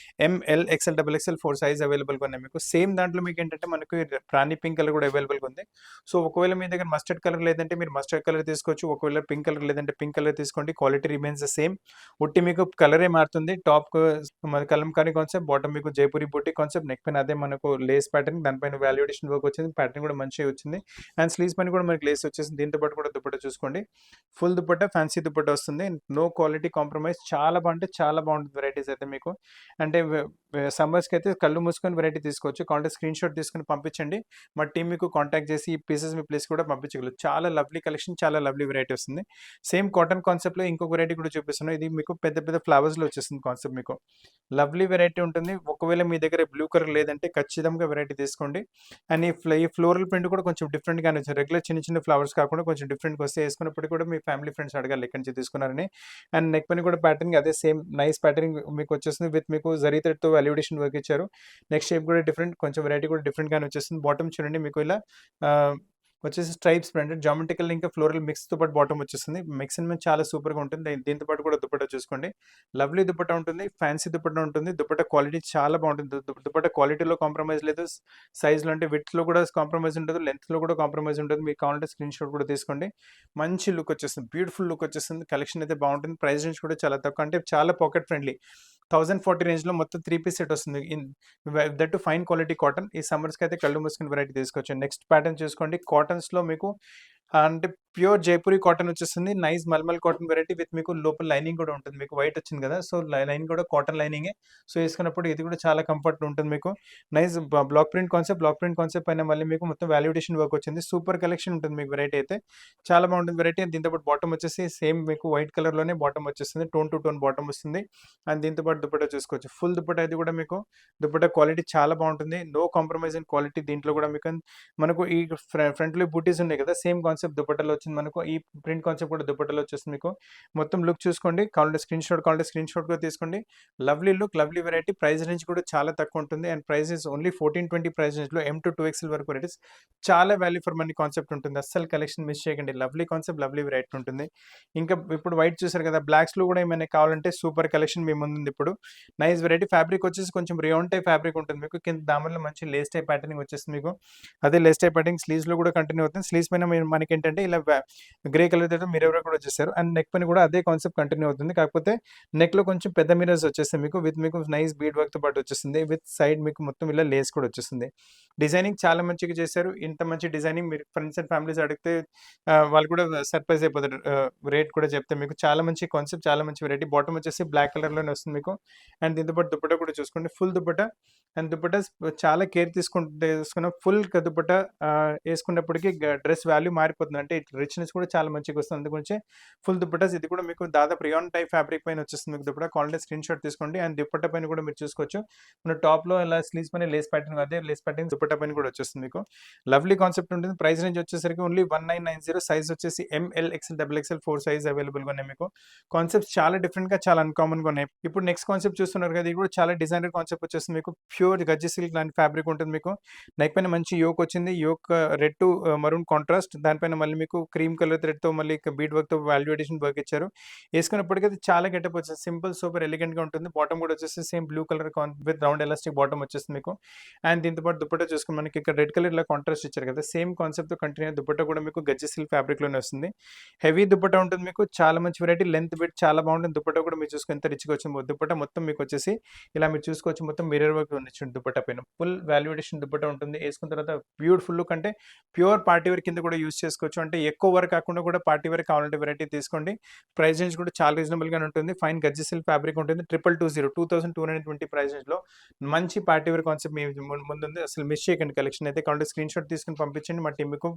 ML, XL, XXL 4 సైజ్ అవైలబుల్గా ఉన్నాయి మీకు. సేమ్ దాంట్లో మీకు ఏంటంటే మనకు ప్రాణి పింక్ కలర్ కూడా అవైలబుల్గా ఉంది. సో ఒకవేళ మీ దగ్గర మస్టర్డ్ కలర్ లేదంటే మీరు మస్టర్డ్ కలర్ తీసుకోవచ్చు. ఒకవేళ పింక్ కలర్ లేదంటే పింక్ కలర్ తీసుకోండి. Quality remains the same. ఉట్టి మీకు కలరే మారుతుంది. టాప్ మన కలంకారీ కాన్సెప్ట్, బాటమ్ మీకు జైపూరి బూటీ కాన్సెప్ట్, నెక్ పైన అదే మనకు లేస్ ప్యాటర్న్, దానిపైన వాల్యుడేషన్ వర్క్ వచ్చింది. ప్యాటర్న్ కూడా మంచిగా వచ్చింది. అండ్ స్లీవ్స్ పైన కూడా మనకి లేస్ వచ్చేసింది. దీంతో పాటు కూడా దుపట్టా చూసుకోండి. ఫుల్ దుపట్టా, ఫ్యాన్సీ దుపట్టా వస్తుంది. No quality compromise. చాలా బాగుంటే చాలా బాగుంటుంది వెరైటీస్ అయితే మీకు. అంటే సమ్మర్స్కి అయితే కళ్ళు మూసుకొని వెరైటీ తీసుకోవచ్చు. కాంటే స్క్రీన్ షాట్ తీసుకుని పంపించండి, మా టీం మీకు కాంటాక్ట్ చేసి ఈ పీసెస్ మీ ప్లేస్ కూడా పంపించగలరు. చాలా లవ్లీ కలెక్షన్, చాలా లవ్లీ వెరైటీ వస్తుంది. సేమ్ కాటన్ కాన్సెప్ట్లో ఇంకొక వెరైటీ కూడా చూపిస్తున్నాం. ఇది మీకు పెద్ద పెద్ద ఫ్లవర్స్లో వచ్చేస్తుంది కాన్సెప్ట్ మీకు. లవ్లీ వెరైటీ ఉంటుంది. ఒకవేళ మీ దగ్గర బ్లూ కలర్ లేదంటే ఖచ్చితంగా వెరైటీ తీసుకోండి. అండ్ ఈ ఫ్లోరల్ ప్రింట్ కూడా కొంచెం డిఫరెంట్గానే వచ్చింది. రెగ్యులర్ చిన్న చిన్న ఫ్లవర్స్ కాకుండా కొంచెం డిఫరెంట్గా వస్తే వేసుకున్నప్పుడు కూడా మీ ఫ్యామిలీ ఫ్రెండ్స్ అడగాలి ఎక్కడి నుంచి తీసుకున్నారని. అండ్ నెక్ పైన కూడా ప్యాటర్న్ అదే సేమ్ నైస్ ప్యాటర్న్ మీకు వచ్చేస్తుంది. విత్ మీకు జరీ థ్రెడ్తో వాల్యుడేషన్ వర్క్ ఇచ్చారు. నెక్స్ట్ షేప్ కూడా డిఫరెంట్, కొంచెం వెరైటీ కూడా డిఫరెంట్గానే వచ్చేస్తుంది. బాటమ్ చూడండి మీకు ఇలా వచ్చేసి స్ట్రైప్స్ ప్రింటెడ్ జామెట్రికల్ ఇంకా ఫ్లోరల్ మిక్స్‌తో పాటు బాటమ్ వచ్చేస్తుంది. మిక్స్ అండ్ మ్యాచ్ చాలా సూపర్‌గా ఉంటుంది. దీంతో పాటు కూడా దుపట్టా చూసుకోండి. లవ్లీ దుపట్టా ఉంటుంది. ఫ్యాన్సీ దుపట్టా ఉంటుంది. దుపట్టా క్వాలిటీ చాలా బాగుంటుంది. దుపట్టా క్వాలిటీలో కాంప్రమైజ్ లేదు. సైజ్‌లో అంటే విడ్త్‌లో కూడా కాంప్రమైజ్ ఉండదు. లెంగ్త్‌లో కూడా కాంప్రమైజ్ ఉండదు. మీకు కావాలంటే స్క్రీన్‌షాట్ కూడా తీసుకోండి. మంచి లుక్ వచ్చేస్తుంది. బ్యూటిఫుల్ లుక్ వచ్చేస్తుంది. కలెక్షన్ అయితే బాగుంటుంది. ప్రైస్ రేంజ్ కూడా చాలా తక్కువ. అంటే చాలా పాకెట్ ఫ్రెండ్లీ. 1040 రేంజ్‌లో మొత్తం 3 పీస్ సెట్ వస్తుంది. That to fine quality cotton. ఈ సమ్మర్స్‌కి అయితే కళ్ళు మూసుకుని వెరైటీ తీసుకోవచ్చు. నెక్స్ట్ ప్యాటర్న్ చూసుకోండి. కాటన్స్‌లో మీకు అంటే ప్యూర్ జైపూరి కాటన్ వచ్చేస్తుంది. Nice malmal cotton variety with మీకు లోపల లైనింగ్ కూడా ఉంటుంది. మీకు వైట్ వచ్చింది కదా! సో, లైనింగ్ కూడా కాటన్ లైనింగే. సో, ఏసుకున్నప్పుడు ఇది కూడా చాలా కంఫర్ట్ ఉంటుంది మీకు. నైస్ బ్లాక్ ప్రింట్ కాన్సెప్ట్ పైన మళ్ళీ మీకు మొత్తం వాల్యుడేషన్ వర్క్ వచ్చింది. సూపర్ కలెక్షన్ ఉంటుంది మీకు వెరైటీ అయితే. చాలా బాగుంటుంది వెరైటీ. దీంతో పాటు బాటమ్ వచ్చేసి సేమ్ మీకు వైట్ కలర్‌లోనే బాటమ్ వచ్చేస్తుంది. టోన్ టు టోన్ బాటమ్ వస్తుంది. అండ్ దీంతో పాటు దుపట్టా చూసుకోవచ్చు. ఫుల్ దుపట్టా ఇది కూడా మీకు దుపట్టా క్వాలిటీ చాలా బాగుంటుంది. No compromise in quality. దీంట్లో కూడా మీకు మనకు ఈ ఫ్రంట్‌లో బూటీస్ ఉన్నాయి కదా! సేమ్ కాన్సెప్ట్ దుపట్టాలో వచ్చింది మనకు. ఈ ప్రింట్ కాన్సెప్ట్ కూడా దుపట్టాలో వచ్చేస్తుంది మీకు. మొత్తం లుక్ చూసుకోండి. కావాలంటే స్క్రీన్‌షాట్ కూడా తీసుకోండి. Lovely look, lovely variety. Price range కూడా చాలా తక్కువ ఉంటుంది. And price is only 1420 price రేంజ్‌లో ఎమ్ టు 2XL వరకు వెరైటీస్. చాలా వాల్యూ ఫర్ మనీ కాన్సెప్ట్ ఉంటుంది. అస్సలు కలెక్షన్ మిస్ చేయకండి. లవ్లీ కాన్సెప్ట్, లవ్లీ వెరైటీ ఉంటుంది. ఇంకా ఇప్పుడు వైట్ చూసారు కదా! బ్లాక్స్‌లో కూడా ఏమైనా కావాలంటే సూపర్ కలెక్షన్ మీ ముందుంది ఇప్పుడు. Nice variety. ఫ్యాబ్రిక్ వచ్చేసి కొంచెం రియాన్ టైప్ ఫ్యాబ్రిక్ ఉంటుంది మీకు. కింద దామన్‌లో మంచి లేస్ టైప్ ప్యాటర్నింగ్ వచ్చేస్తుంది మీకు. అదే లేస్ టైప్ ప్యాటర్నింగ్ స్లీవ్స్‌లో కూడా కంటిన్యూ అవుతుంది. స్లీవ్స్ పైన మనకేంటంటే ఇలా గ్రే కలర్ తోటి మిర్రర్ వర్క్ కూడా వచ్చేసారు. అండ్ నెక్ పైన కూడా అదే కాన్సెప్ట్ కంటిన్యూ అవుతుంది. కాకపోతే నెక్‌లో కొంచెం పెద్ద మిర్రర్స్ వచ్చేస్తాయి మీకు. మీకు నైస్ బీడ్ వర్క్‌తో పాటు వచ్చేస్తుంది. విత్ సైడ్ మీకు మొత్తం ఇలా లేస్ కూడా వచ్చేస్తుంది. డిజైనింగ్ చాలా మంచిగా చేశారు. ఇంత మంచి డిజైనింగ్ మీరు ఫ్రెండ్స్ అండ్ ఫ్యామిలీస్ అడిగితే వాళ్ళు కూడా సర్ప్రైజ్ అయిపోతారు. రేట్ కూడా చెప్తే మీకు. చాలా మంచి కాన్సెప్ట్, చాలా మంచి వెరైటీ. బాటమ్ వచ్చేసి బ్లాక్ కలర్‌లోనే వస్తుంది మీకు. అండ్ దీంతో పాటు దుపట్టా కూడా చూసుకోండి. ఫుల్ దుపట్టా. అండ్ దుపట్టాస్ చాలా కేర్ తీసుకున్న ఫుల్ దుపట్టా ఏసుకున్నప్పటికి డ్రెస్ వాల్యూ మారిపోతుంది. అంటే రిచ్‌నెస్ కూడా చాలా మంచిగొస్తుంది. అందుగురించే ఫుల్ దుపట్టాస్ ఇది కూడా మీకు దాదాపు రియాన్ టైప్ ఫ్యాబ్రిక్ పైన వచ్చేస్తుంది మీకు దుపట్టా. కావాలంటే స్క్రీన్‌షాట్ తీసుకోండి. అండ్ దుపట్టా పైన కూడా మీరు చూసుకోవచ్చు. మన టాప్‌లో ఇలా స్లీవ్స్ పైన లేస్ ప్యాటర్న్ అదే లేస్ ప్యాటర్న్ దుపట్టా పైన కూడా వచ్చేస్తుంది మీకు. లవ్లీ కాన్సెప్ట్ ఉంటుంది. ప్రైస్ రేంజ్ వచ్చేసరికి ఓన్లీ 1990. సైజ్ వచ్చేసి ML, XL, double XL 4 size అవైలబుల్‌గా ఉన్నాయి మీకు. కాన్సెప్ట్స్ చాలా డిఫరెంట్‌గా, చాలా అన్‌కామన్‌గా ఉన్నాయి. ఇప్పుడు నెక్స్ట్ కాన్సెప్ట్ చూస్తున్నారు కదా! ఇది కూడా చాలా డిజైనర్ కాన్సెప్ట్ వచ్చేస్తుంది మీకు. ప్యూర్ గజ్జి సిల్క్ లాంటి ఫ్యాబ్రిక్ ఉంటుంది మీకు. నెక్ పైన మంచి యోక్ వచ్చింది. Yoke red to maroon contrast. దానిపైన మళ్ళీ మీకు క్రీమ్ కలర్ థ్రెడ్‌తో మళ్ళీ బీడ్ వర్క్‌తో వాల్యుయేషన్ వర్క్ ఇచ్చారు. ఏసుకున్నప్పటికి అది చాలా గెటప్ వచ్చేసి సింపుల్, సూపర్ ఎలిగెంట్‌గా ఉంటుంది. బాటమ్ కూడా వచ్చేసి same blue colour with round elastic bottom వచ్చేస్తుంది మీకు. అండ్ దీంతో పాటు దుపట్టా చూసుకొని మనకి ఇక్కడ రెడ్ కలర్ ఇలా కాంట్రాస్ట్ ఇచ్చారు కదా! సేమ్ కాన్సెప్ట్‌తో కంటిన్యూ దుపట్టా కూడా మీకు గజ్జి సిల్క్ ఫ్యాబ్రిక్‌లోనే వస్తుంది. హెవీ దుపట్టా ఉంటుంది మీకు. చాలా మంచి వెరైటీ. లెంత్ విడ్త్ చాలా బాగుంటుంది. దుపట్టా కూడా మీరు చూసుకొని ఎంత రిచ్‌గా వచ్చిందో. దుపట్టా మొత్తం మీకు వచ్చేసి ఇలా మీరు చూసుకోవచ్చు. మొత్తం మిర్రర్ వర్క్ ఉంది దుపట్టా పైన. ఫుల్ వాల్యుయేషన్ దుపట్టా ఉంటుంది. ఏసుకున్న తర్వాత బ్యూటిఫుల్ లుక్. అంటే ప్యూర్ పార్టీ వేర్ కింద కూడా యూజ్ చేసుకోవచ్చు. అంటే ఎక్కువ వర్క్ కాకుండా కూడా పార్టీ వేర్ కావాలంటే వెరైటీ తీసుకోండి. ప్రైస్ రేంజ్ కూడా చాలా రీజనబుల్‌గానే ఉంటుంది. ఫైన్ గజ్జి సిల్క్ ఫ్యాబ్రిక్ ఉంటుంది. 2220 ప్రైస్ రేంజ్‌లో మంచి పార్టీ వేర్ కాన్సెప్ట్ మీ ముందుంది. అసలు మిస్ చేయకండి కలెక్షన్ అయితే. కావాలంటే స్క్రీన్‌షాట్ తీసుకొని పంపించండి. మా టీమ్ మీకు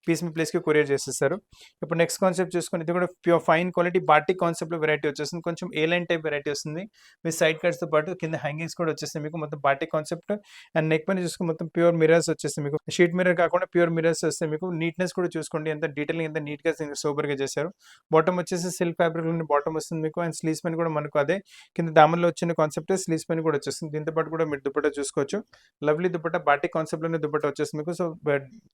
పీస్ మీ ప్లేస్‌కి కొరియర్ చేసేస్తారు. ఇప్పుడు నెక్స్ట్ కాన్సెప్ట్ చూసుకొని ఇది కూడా ప్యూర్ ఫైన్ క్వాలిటీ బాటిక్ కాన్సెప్ట్‌లో వెరైటీ వచ్చేస్తుంది. కొంచెం ఏ లైన్ టైప్ వెరైటీ వస్తుంది. మీ సైడ్ కట్స్‌తో పాటు కింద హ్యాంగింగ్స్ కూడా వచ్చేస్తాయి మీకు. మొత్తం బాటిక్ కాన్సెప్ట్. అండ్ నెక్ పైన చూసుకుంటే మొత్తం ప్యూర్ మిర్రర్స్ వచ్చేస్తాయి మీకు. షీట్ మిర్రర్ కాకుండా ప్యూర్ మిర్రర్స్ వస్తాయి మీకు. నీట్‌నెస్ కూడా చూసుకోండి. ఎంత డీటెయిలింగ్ ఎంత నీట్‌గా సూపర్‌గా చేశారు. బాటమ్ వచ్చేసి సిల్క్ ఫ్యాబ్రిక్‌లోని బాటమ్ వస్తుంది మీకు. అండ్ స్లీవ్స్ పైన కూడా మనకు అదే కింద దామన్‌లో వచ్చిన కాన్సెప్ట్ స్లీవ్స్ పైన కూడా వచ్చేస్తుంది. దీంతో పాటు కూడా మీరు దుపట్టా చూసుకోవచ్చు. లవ్లీ దుపట్టా బాటిక్ కాన్సెప్ట్‌లోనే దుపట్టా వచ్చేస్తుంది మీకు. సో,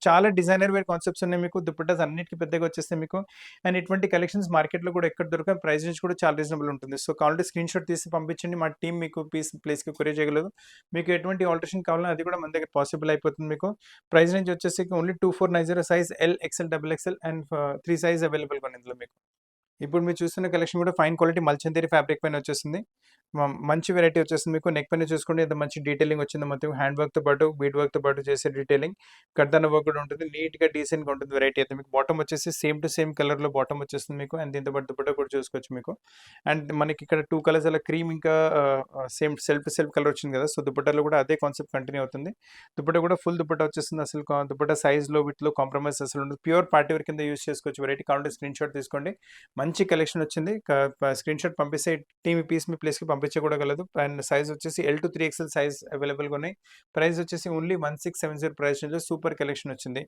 చాలా డిజైనర్ వేర్ కాన్సెప్ట్స్ ఉన్నాయి మీకు. దుపట్టాస్ అన్నిటికి పెద్దగా వచ్చేస్తాయి మీకు. అండ్ ఇటువంటి కలెక్షన్స్ మార్కెట్‌లో కూడా ఎక్కడ దొరకవు. ప్రైస్ రేంజ్ కూడా చాలా రీజనబుల్ ఉంటుంది. సో, కావాలంటే స్క్రీన్‌షాట్ తీసి పంపించండి. మా టీమ్ మీకు ప్లేస్‌కి కొరియర్ చేయగలదు. మీకు ఎటువంటి ఆల్టరేషన్ కావాలన్నా అది కూడా మన దగ్గర పాసిబుల్ అయిపోతుంది మీకు. ప్రైస్ రేంజ్ వచ్చేసి only 2490. Size L, XL, double XL and 3 size అవైలబుల్‌గా ఉంది ఇందులో మీకు. ఇప్పుడు మీరు చూస్తున్న కలెక్షన్ కూడా ఫైన్ క్వాలిటీ మల్చందేరి ఫ్యాబ్రిక్ పైన వచ్చేస్తుంది. మంచి వెరైటీ వచ్చేస్తుంది మీకు. నెక్ పైన చూసుకోండి ఎంత మంచి డీటెయిలింగ్ వచ్చిందో మొత్తం హ్యాండ్ వర్క్‌తో పాటు, బీడ్ వర్క్‌తో పాటు చేసే డీటెయిలింగ్. కడ్దాన వర్క్ కూడా ఉంటుంది. నీట్‌గా డీసెంట్‌గా ఉంటుంది వెరైటీ అయితే మీకు. బాటమ్ వచ్చేసి సేమ్ టు సేమ్ కలర్‌లో బాటమ్ వచ్చేస్తుంది మీకు. అండ్ దీంతో పాటు దుపట్టా కూడా చూసుకోవచ్చు మీకు. అండ్ మనకి ఇక్కడ 2 కలర్స్ అలా క్రీమ్ ఇంకా సేమ్ సెల్ఫ్ కలర్ వచ్చింది కదా! సో, దుపట్టాలో కూడా అదే కాన్సెప్ట్ కంటిన్యూ అవుతుంది. దుపట్టా కూడా ఫుల్ దుపట్టా వచ్చేస్తుంది. అసలు దుపట్టా సైజ్‌లో వీటిలో కాంప్రమైజ్ అసలు ఉండదు. ప్యూర్ పార్టీ వేర్ కింద యూజ్ చేసుకోవచ్చు వెరైటీ. కావాలంటే స్క్రీన్‌షాట్ తీసుకోండి. మంచి కలెక్షన్ వచ్చింది. స్క్రీన్‌షాట్ పంపిస్తే టీమ్ పీస్ మీ ప్లేస్‌కి పంపించగలదు. అండ్ సైజ్ వచ్చేసి ఎల్ టు 3XL సైజ్ అవైలబుల్‌గా ఉన్నాయి. ప్రైస్ వచ్చేసి ఓన్లీ 1670 ప్రైస్ రేంజ్‌లో సూపర్ కలెక్షన్ వచ్చింది.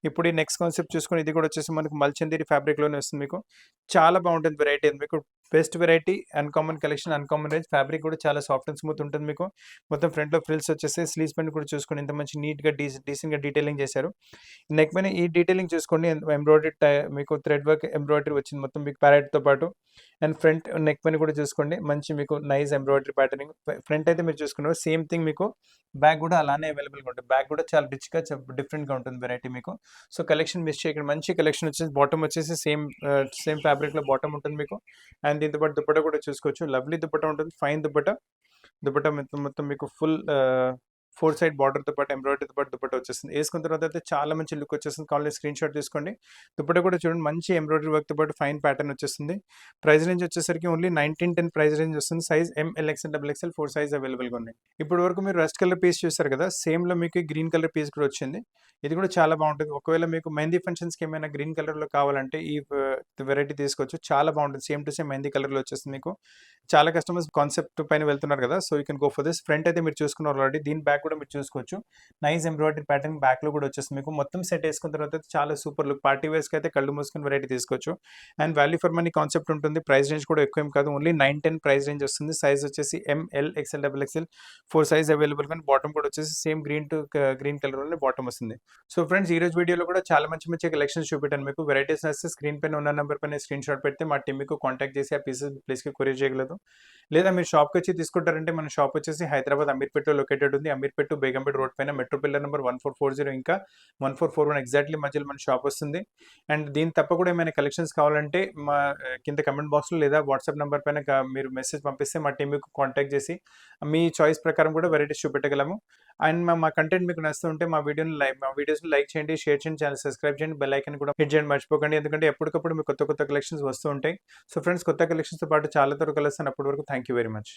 ఇప్పుడు ఈ నెక్స్ట్ కాన్సెప్ట్ చూసుకొని ఇది కూడా వచ్చేసి మనకు మల్చందేరి ఫ్యాబ్రిక్‌లోనే వస్తుంది మీకు. చాలా బాగుంటుంది వెరైటీ మీకు. Best variety, uncommon collection, uncommon range. Fabric కూడా చాలా సాఫ్ట్ అండ్ స్మూత్ ఉంటుంది మీకు. మొత్తం ఫ్రంట్‌లో ఫ్రిల్స్ వచ్చేసాయి. స్లీవ్స్ పైన కూడా చూసుకోండి ఎంత మంచి నీట్‌గా డీసెంట్‌గా డీటెయిలింగ్ చేశారు. నెక్ పైన ఈ డీటెయిలింగ్ చూసుకోండి. ఎంబ్రాయిడరీ మీకు థ్రెడ్ వర్క్ ఎంబ్రాయిడరీ వచ్చింది మొత్తం మీకు ప్యారెట్‌తో పాటు. అండ్ ఫ్రంట్ నెక్ పైన కూడా చూసుకోండి మంచి మీకు నైస్ ఎంబ్రాయిడరీ ప్యాటర్నింగ్. ఫ్రంట్ అయితే మీరు చూసుకున్నారు సేమ్ థింగ్ మీకు బ్యాక్ కూడా అలానే అవైలబుల్‌గా ఉంటుంది. బ్యాక్ కూడా చాలా రిచ్‌గా డిఫరెంట్‌గా ఉంటుంది వెరైటీ మీకు. సో, కలెక్షన్ మిస్ చేయకండి. మంచి కలెక్షన్ వచ్చేసి బాటమ్ వచ్చేసి సేమ్ ఫ్యాబ్రిక్‌లో బాటమ్ ఉంటుంది మీకు. అండ్ దీంతో పాటు దుపట్టా కూడా చూసుకోవచ్చు. లవ్లీ దుపట్టా ఉంటుంది. ఫైన్ దుపట్టా. దుపట్టా మొత్తం మొత్తం మీకు ఫుల్ 4 సైడ్ బార్డర్‌తో పాటు ఎంబ్రాయిడరీతో పాటు దుపట్టా వచ్చేస్తుంది. ఏసుకున్న తర్వాత అయితే చాలా మంచి లుక్ వచ్చేస్తుంది. కావాలంటే స్క్రీన్‌షాట్ తీసుకోండి. దుపట్టా కూడా చూడండి మంచి ఎంబ్రాయిడరీ వర్క్‌తో పాటు ఫైన్ ప్యాటర్న్ వచ్చేస్తుంది. ప్రైస్ రేంజ్ వచ్చేసరికి ఓన్లీ 1910 ప్రైస్ రేంజ్ వస్తుంది. సైజ్ ఎం, L, XL, double XL 4 size అవైలబుల్‌గా ఉన్నాయి. ఇప్పటి వరకు మీరు రస్ట్ కలర్ పీస్ చూసారు కదా! సేమ్‌లో మీకు గ్రీన్ కలర్ పీస్ కూడా వచ్చింది. ఇది కూడా చాలా బాగుంటుంది. ఒకవేళ మీకు మెహందీ ఫంక్షన్స్‌కి ఏమైనా గ్రీన్ కలర్‌లో కావాలంటే ఈ వెరైటీ తీసుకోవచ్చు. చాలా బాగుంటుంది. సేమ్ టు సేమ్ మెహందీ కలర్‌లో వచ్చేస్తుంది మీకు. చాలా కస్టమర్స్ కాన్సెప్ట్ పైన వెళ్తున్నారు కదా! So, you can go for this. Front అయితే మీరు చూసుకున్నారు ఆల్రెడీ. దీని బ్యాక్ కూడా మీరు చూసుకోవచ్చు. నైస్ ఎంబ్రాయిడరీ ప్యాటర్న్ బ్యాక్‌లో కూడా వచ్చేస్తుంది మీకు. మొత్తం సెట్ ఏసుకున్న తర్వాత అయితే చాలా సూపర్ లుక్. పార్టీ వేర్స్‌కి అయితే కళ్ళు మూసుకొని వెరైటీ తీసుకోవచ్చు. And value for money concept ఉంటుంది. ప్రైస్ రేంజ్ కూడా ఎక్కువ ఏం కాదు. ఓన్లీ 910 ప్రైస్ రేంజ్ వస్తుంది. సైజ్ వచ్చేసి M, L, XL, double XL 4 size అవైలబుల్‌గా ఉంది. బాటమ్ కూడా వచ్చేసి సేమ్ గ్రీన్ కలర్‌లోనే బాటమ్ వస్తుంది. సో, ఫ్రెండ్స్ ఈరోజు వీడియోలో కూడా చాలా మంచి మంచి కలెక్షన్స్ చూపెట్టాను మీకు. వెరైటీస్ నచ్చితే స్క్రీన్ పైన ఉన్న నంబర్ పైన స్క్రీన్‌షాట్ పెడితే మా టీమ్ మీకు కాంటాక్ట్ చేసి ఆ పీసెస్ ప్లేస్‌కి కొరియర్ చేయగలదు. లేదా మీరు షాప్‌కి వచ్చి తీసుకుంటారంటే మన షాప్ వచ్చేసి హైదరాబాద్ అమీర్పేటలో లొకేటెడ్ ఉంది. అమీర్పేట టు బేగంపేట రోడ్ పైన మెట్రో పిల్లర్ నంబర్ 1440 ఇంకా 1441 ఎగ్జాక్ట్‌లీ మధ్యలో మన షాప్ వస్తుంది. అండ్ దీని తప్ప కూడా ఏమైనా కలెక్షన్స్ కావాలంటే మా కింద కమెంట్ బాక్స్‌లో లేదా వాట్సాప్ నంబర్ పైన మీరు మెసేజ్ పంపిస్తే మా టీమ్ మీకు కాంటాక్ట్ చేసి మీ చాయిస్ ప్రకారం కూడా వెరైటీస్ చూపెట్టగలము. అండ్ మా కంటెంట్ మీకు నచ్చుతుంటే మా వీడియోస్‌ని లైక్ చేయండి, షేర్ చేయండి, ఛానెల్ సబ్స్క్రైబ్ చేయండి, బెల్ ఐకాన్ కూడా హిట్ చేయండి మర్చిపోకండి. ఎందుకంటే ఎప్పటికప్పుడు మీకు కొత్త కొత్త కలెక్షన్స్ వస్తూ ఉంటాయి. సో, ఫ్రెండ్స్ కొత్త కలెక్షన్స్‌తో పాటు చాలా త్వరగా కలుస్తాను. అప్పటి వరకు థాంక్ యూ వెరీ మచ్.